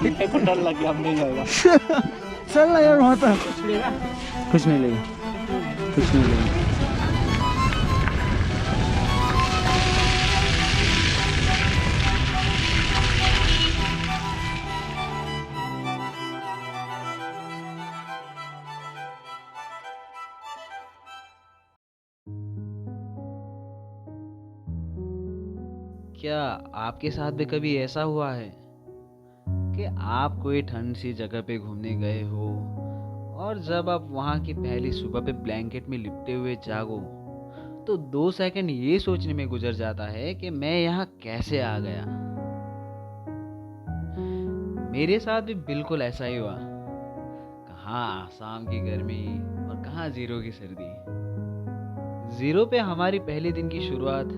मेरे को डर लग गया, हम नहीं जाएगा। चल ना यार वहाँ तक। कुछ लेगा? कुछ नहीं लेगा, कुछ नहीं लेगा। क्या आपके साथ भी कभी ऐसा हुआ है कि आप कोई ठंड सी जगह पे घूमने गए हो और जब आप वहाँ की पहली सुबह पे ब्लैंकेट में लिपटे हुए जागो तो 2 सेकंड ये सोचने में गुजर जाता है कि मैं यहाँ कैसे आ गया। मेरे साथ भी बिल्कुल ऐसा ही हुआ। कहाँ आसाम की गर्मी और कहाँ जीरो की सर्दी। जीरो पे हमारी पहले दिन की शुरुआत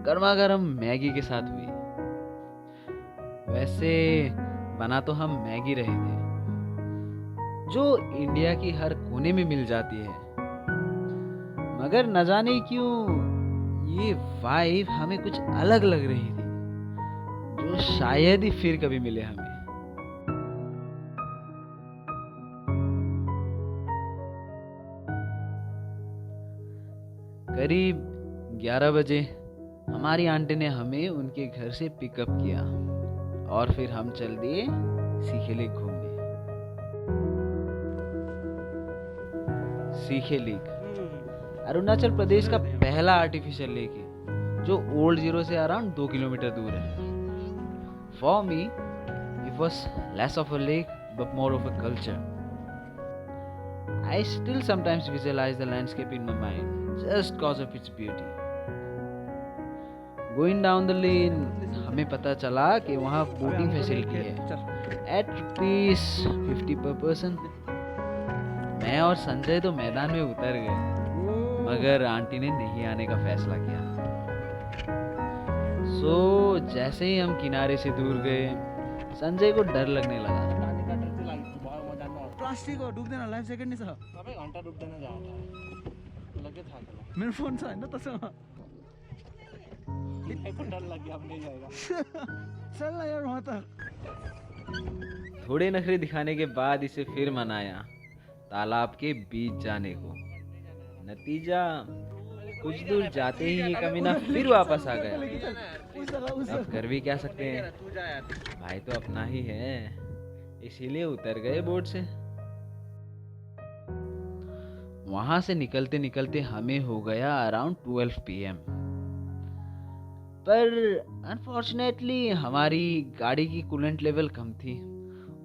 गर्मा गर्म मैगी के साथ हुई। वैसे बना तो हम मैगी रहे थे जो इंडिया की हर कोने में मिल जाती है, मगर न जाने क्यों ये वाइब हमें कुछ अलग लग रही थी जो शायद ही फिर कभी मिले हमें। करीब 11 बजे हमारी आंटी ने हमें उनके घर से पिकअप किया और फिर हम चल दिए सीखे लेक घूमने। सीखे लेक अरुणाचल प्रदेश का पहला आर्टिफिशियल लेक है जो ओल्ड जीरो से अराउंड 2 किलोमीटर दूर है। For me it was less of a lake but more of a culture. I still sometimes visualize the landscape in my mind just cause of its beauty. Going down the lane, हमें पता चला कि वहाँ boating facility है at ₹50 per person. मैं और संजय तो मैदान में उतर गए, मगर आंटी ने नहीं आने का फैसला किया। जैसे ही हम किनारे से दूर गए, संजय को डर लगने लगा। प्लास्टिक हो डुब्दैन, लाइफ ज्याकेट नि छ। सबै घन्टा डुब्दैन जाँदा लगे थाकेला। मेरो फोन छ हैन तसँग। मेरे को डर लग गया, हम नहीं जाएगा। चल ना यार वहाँ तक। थोड़े नखरे दिखाने के बाद इसे फिर मनाया तालाब के बीच जाने को। नतीजा कुछ दूर जाते ही ये कमीना फिर वापस आ गया। अब कर भी क्या सकते हैं, भाई तो अपना ही है, इसीलिए उतर गए बोट से। वहां से निकलते निकलते हमें हो गया अराउंड 12 PM, पर अनफॉर्चुनेटली हमारी गाड़ी की कूलेंट लेवल कम थी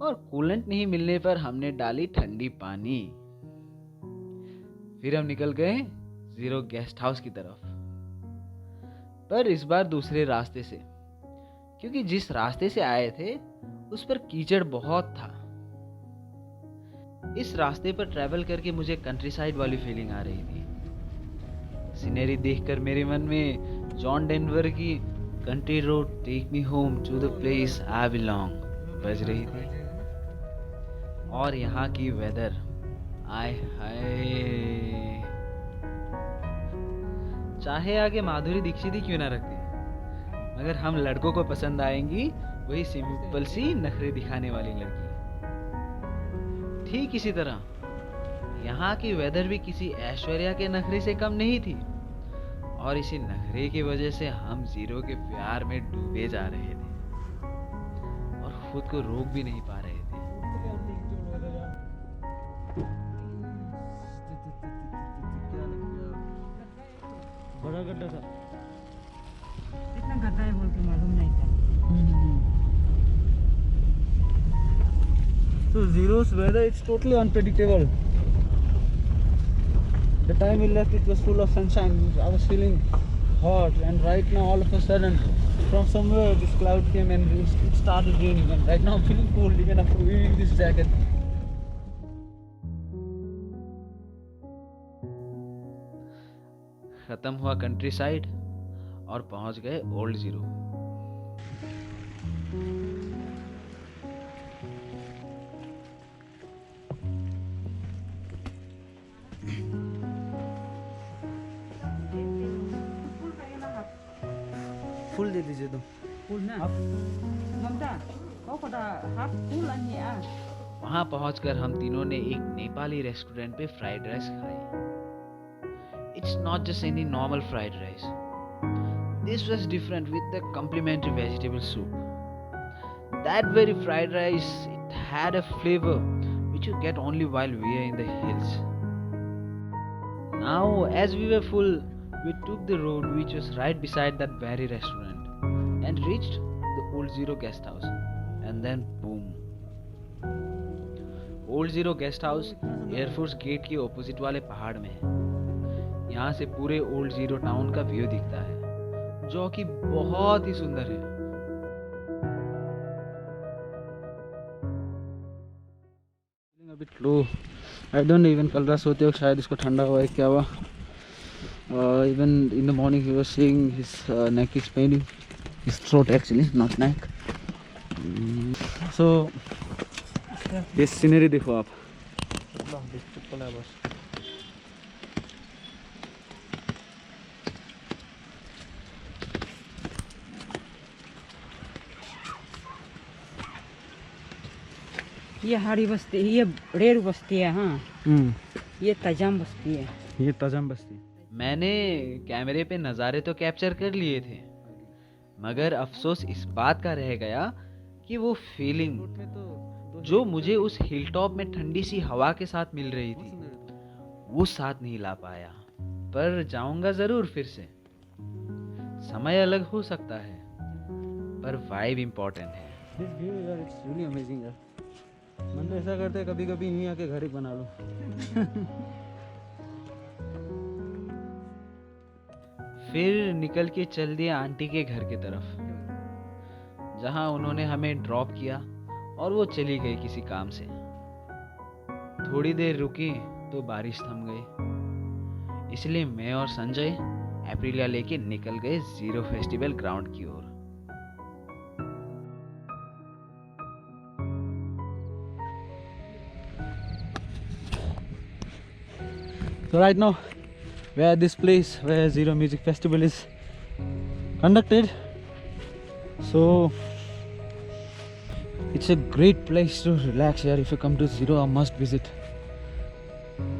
और कूलेंट नहीं मिलने पर हमने डाली ठंडी पानी। फिर हम निकल गए जीरो गेस्ट हाउस की तरफ, पर इस बार दूसरे रास्ते से, क्योंकि जिस रास्ते से आए थे उस पर कीचड़ बहुत था। इस रास्ते पर ट्रैवल करके मुझे कंट्री साइड वाली फीलिंग आ रही थी। सीनरी देखकर मेरे मन में जॉन डेनवर की country road take me home to the place I belong बज रही थी। और यहाँ की वेदर आय हाय, चाहे आगे माधुरी दीक्षित ही क्यों ना रखते, मगर हम लड़कों को पसंद आएंगी वही सिंपल सी नखरे दिखाने वाली लड़की। ठीक इसी तरह यहाँ की वेदर भी किसी ऐश्वर्या के नखरे से कम नहीं थी, और इसी नखरे की वजह से हम जीरो के प्यार में डूबे जा रहे थे और खुद को रोक भी नहीं पा रहे थे। बड़ा गड्ढा था। कितना गड्ढा है बोल के मालूम नहीं था। So Zero's weather, it's totally unpredictable. The time we left, it was full of sunshine. I was feeling hot, and right now, all of a sudden, from somewhere, this cloud came and it started raining. And right now, I'm feeling cold even after wearing this jacket. खत्म हुआ country side और पहुंच गए old zero. फूल दे दीजिए तो। फूल ना ममता, ओ वहाँ पहुंचकर हम तीनों ने एक नेपाली रेस्टोरेंट पे फ्राइड राइस खाई। It's not just any normal fried rice, this was different with the complimentary vegetable soup. That very fried rice, it had a flavor which you get only while we are in the hills. Now, as we were full, we took the road which was right beside that very restaurant and reached the Old Zero guest house. And then boom. Old Zero guest house air force gate के opposite वाले पहाड़ में है। यहाँ से पूरे Old Ziro town का view दिखता है, जो कि बहुत ही सुंदर है। A bit low. I don't know, even कल रात सोते वक्त शायद इसको ठंडा हुआ है क्या हुआ। Even in the morning he was saying his neck is paining, his throat actually, not neck. So ये सीनरी देखो आप। ये हाड़ी बस्ती, ये रेर बस्ती है। हाँ, ये तजाम बस्ती है। ये तजाम बस्ती। मैंने कैमरे पे नज़ारे तो कैप्चर कर लिए थे, मगर अफसोस इस बात का रह गया कि वो फीलिंग जो मुझे उस हिल टॉप में ठंडी सी हवा के साथ मिल रही थी, वो साथ नहीं ला पाया। पर जाऊंगा ज़रूर फिर से। समय अलग हो सकता है, पर वाइब इम्पोर्टेंट है। This view यार, it's really amazing यार। मन तो ऐसा करता है कभी कभी यहीं आके घर ही बना लो। फिर निकल के चल दिए आंटी के घर की तरफ, जहां उन्होंने हमें ड्रॉप किया और वो चली गई किसी काम से। थोड़ी देर रुकी तो बारिश थम गई, इसलिए मैं और संजय एप्रिलिया लेके निकल गए जीरो फेस्टिवल ग्राउंड की ओर। So right now we are at this place where Zero Music Festival is conducted. So it's a great place to relax here. If you come to Zero, a must visit.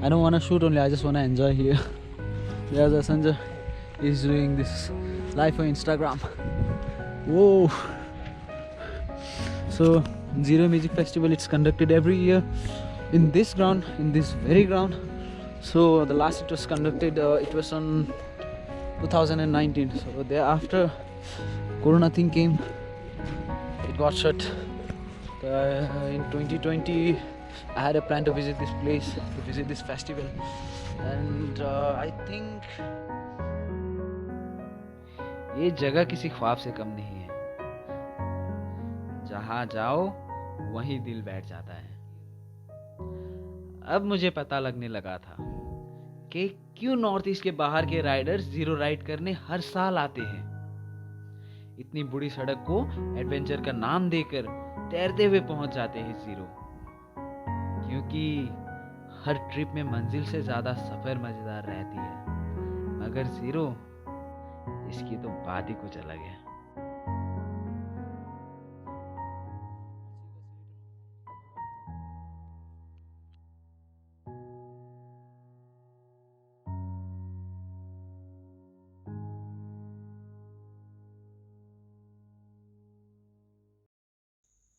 I don't want to shoot only, I just want to enjoy here. There's a Sanjay, he's doing this live for Instagram. Whoa! So Zero Music Festival, it's conducted every year in this ground, in this very ground. So the last it was conducted, it was on 2019. So thereafter Corona thing came, it got shut. In 2020 I had a plan to visit this place, to visit this festival, and I think ये जगह किसी ख्वाब से कम नहीं है। जहाँ जाओ वहीं दिल बैठ जाता है। अब मुझे पता लगने लगा था कि क्यों नॉर्थ ईस्ट के बाहर के राइडर्स जीरो राइड करने हर साल आते हैं। इतनी बुरी सड़क को एडवेंचर का नाम देकर तैरते हुए पहुंच जाते हैं जीरो, क्योंकि हर ट्रिप में मंजिल से ज्यादा सफर मजेदार रहती है। मगर जीरो, इसकी तो बात ही कुछ अलग है।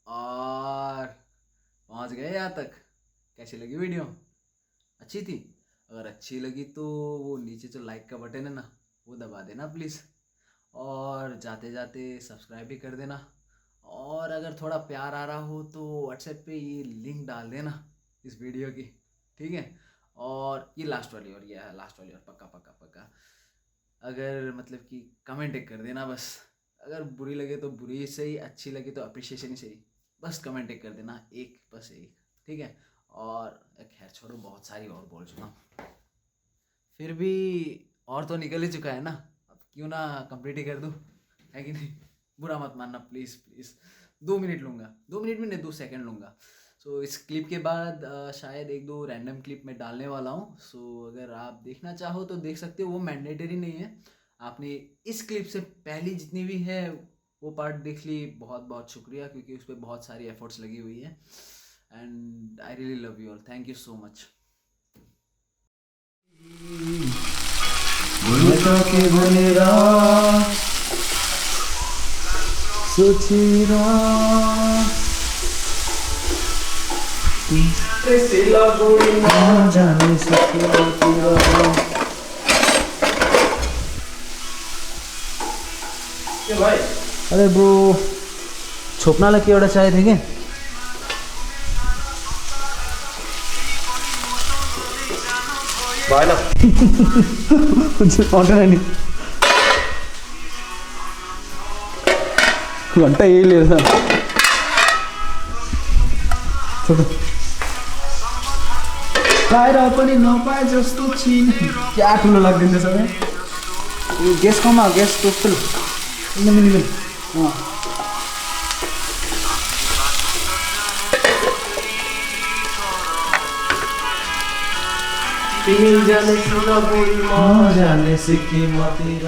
और पहुंच गए यहाँ तक। कैसी लगी वीडियो? अच्छी थी? अगर अच्छी लगी तो वो नीचे जो लाइक का बटन है ना, वो दबा देना प्लीज़, और जाते जाते सब्सक्राइब भी कर देना। और अगर थोड़ा प्यार आ रहा हो तो व्हाट्सएप पे ये लिंक डाल देना इस वीडियो की, ठीक है? और ये लास्ट वाली और पक्का पक्का पक्का अगर मतलब कि कमेंट एक कर देना बस। अगर बुरी लगे तो बुरी ही सही, अच्छी लगे तो अप्रिशिएशन ही सही, बस कमेंट एक कर देना, एक, बस एक, ठीक है? और खैर छोड़ो, बहुत सारी और बोल चुका हूँ, फिर भी और तो निकल ही चुका है ना, अब क्यों ना कंप्लीट ही कर दूँ, है कि नहीं? बुरा मत मानना प्लीज़ प्लीज़। 2 मिनट लूँगा, 2 मिनट में नहीं 2 सेकंड लूँगा। सो इस क्लिप के बाद शायद 1-2 रैंडम क्लिप में डालने वाला हूँ। सो अगर आप देखना चाहो तो देख सकते हो, वो मैंडेटरी नहीं है। आपने इस क्लिप से पहली जितनी भी है वो पार्ट देख ली, बहुत बहुत शुक्रिया, क्योंकि उस पर बहुत सारी एफर्ट्स लगी हुई है। And I really love you all, thank you so much. अरे ब्रो छोप्नालाई के एउटा चाहिएको थियो कि भएन आउँदैन नि घन्टा यही लिएर पाएर पनि नपाए जस्तो चिन क्या ठुलो लाग्दैन सबै यो ग्यास कमा ग्यास टोटल मिनिमम तिमी जाने सुन बुढी म जाने सिक्किमतिर